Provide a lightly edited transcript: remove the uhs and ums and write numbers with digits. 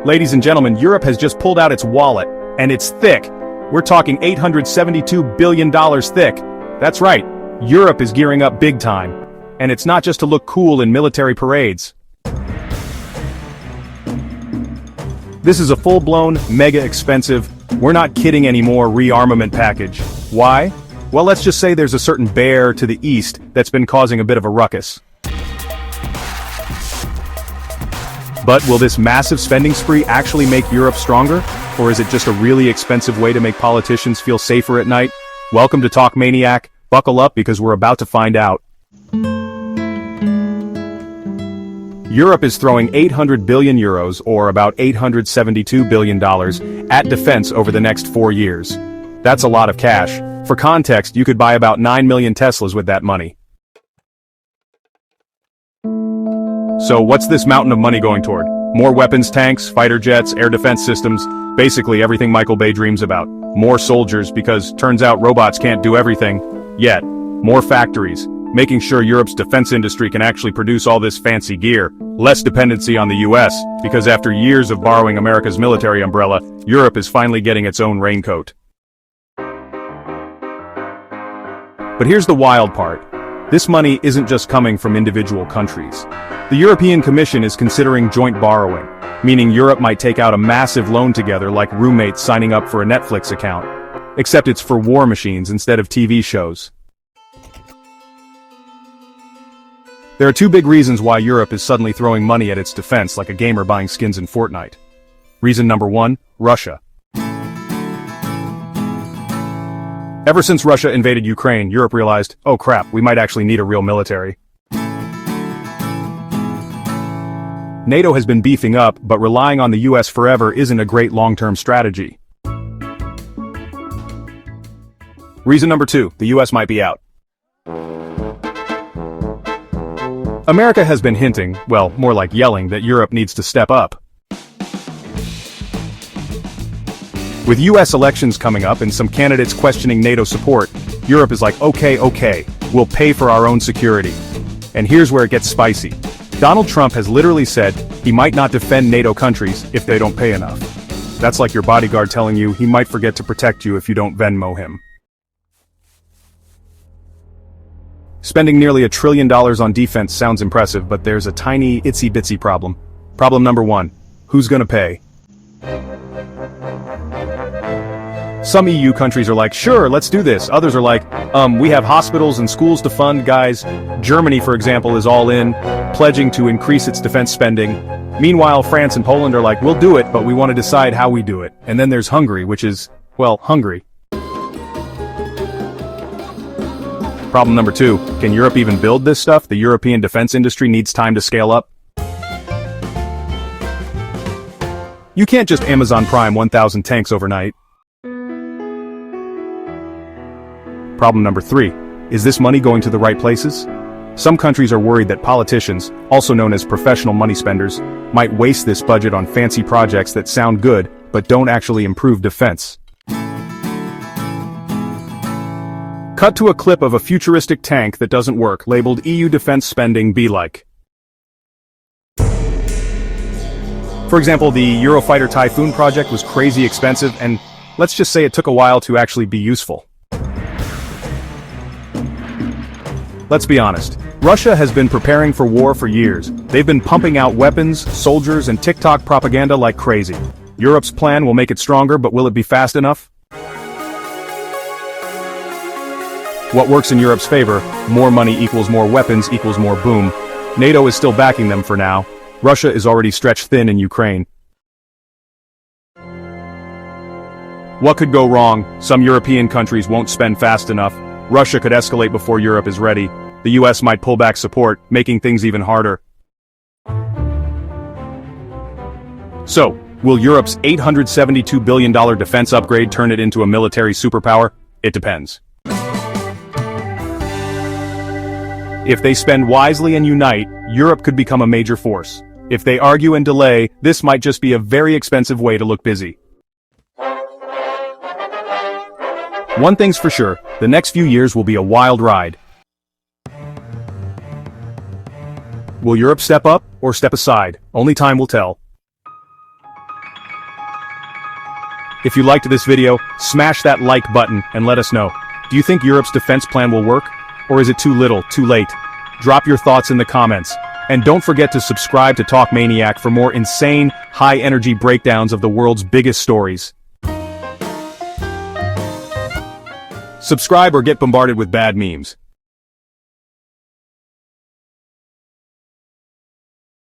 Ladies and gentlemen, Europe has just pulled out its wallet, and it's thick. We're talking $872 billion thick. That's right, Europe is gearing up big time. And it's not just to look cool in military parades. This is a full-blown, mega-expensive, we're not kidding anymore rearmament package. Why? Well, let's just say there's a certain bear to the east that's been causing a bit of a ruckus. But will this massive spending spree actually make Europe stronger? Or is it just a really expensive way to make politicians feel safer at night? Welcome to Talk Maniac. Buckle up because we're about to find out. Europe is throwing 800 billion euros, or about $872 billion, at defense over the next 4 years. That's a lot of cash. For context, you could buy about 9 million Teslas with that money. So what's this mountain of money going toward? More weapons, tanks, fighter jets, air defense systems, basically everything Michael Bay dreams about. More soldiers, because turns out robots can't do everything, yet. More factories, making sure Europe's defense industry can actually produce all this fancy gear. Less dependency on the US, because after years of borrowing America's military umbrella, Europe is finally getting its own raincoat. But here's the wild part. This money isn't just coming from individual countries. The European Commission is considering joint borrowing, meaning Europe might take out a massive loan together like roommates signing up for a Netflix account. Except it's for war machines instead of TV shows. There are two big reasons why Europe is suddenly throwing money at its defense like a gamer buying skins in Fortnite. Reason number one, Russia. Ever since Russia invaded Ukraine, Europe realized, oh crap, we might actually need a real military. NATO has been beefing up, but relying on the US forever isn't a great long-term strategy. Reason number two, the US might be out. America has been hinting, well, more like yelling, that Europe needs to step up. With US elections coming up and some candidates questioning NATO support, Europe is like, okay, we'll pay for our own security. And here's where it gets spicy. Donald Trump has literally said he might not defend NATO countries if they don't pay enough. That's like your bodyguard telling you he might forget to protect you if you don't Venmo him. Spending nearly $1 trillion on defense sounds impressive, but there's a tiny, itsy-bitsy problem. Problem number one, who's gonna pay? Some EU countries are like, sure, let's do this. Others are like, we have hospitals and schools to fund, guys. Germany, for example, is all in, pledging to increase its defense spending. Meanwhile, France and Poland are like, we'll do it, but we want to decide how we do it. And then there's Hungary, which is, well, hungry. Problem number two, can Europe even build this stuff? The European defense industry needs time to scale up. You can't just Amazon Prime 1,000 tanks overnight. Problem number three, is this money going to the right places? Some countries are worried that politicians, also known as professional money spenders, might waste this budget on fancy projects that sound good, but don't actually improve defense. Cut to a clip of a futuristic tank that doesn't work, labeled EU defense spending be like. For example, the Eurofighter Typhoon project was crazy expensive, and let's just say it took a while to actually be useful. Let's be honest. Russia has been preparing for war for years. They've been pumping out weapons, soldiers, and TikTok propaganda like crazy. Europe's plan will make it stronger, but will it be fast enough? What works in Europe's favor? More money equals more weapons equals more boom. NATO is still backing them for now. Russia is already stretched thin in Ukraine. What could go wrong? Some European countries won't spend fast enough. Russia could escalate before Europe is ready. The US might pull back support, making things even harder. So, will Europe's $872 billion defense upgrade turn it into a military superpower? It depends. If they spend wisely and unite, Europe could become a major force. If they argue and delay, this might just be a very expensive way to look busy. One thing's for sure, the next few years will be a wild ride. Will Europe step up, or step aside? Only time will tell. If you liked this video, smash that like button and let us know. Do you think Europe's defense plan will work? Or is it too little, too late? Drop your thoughts in the comments. And don't forget to subscribe to Talk Maniac for more insane, high-energy breakdowns of the world's biggest stories. Subscribe or get bombarded with bad memes.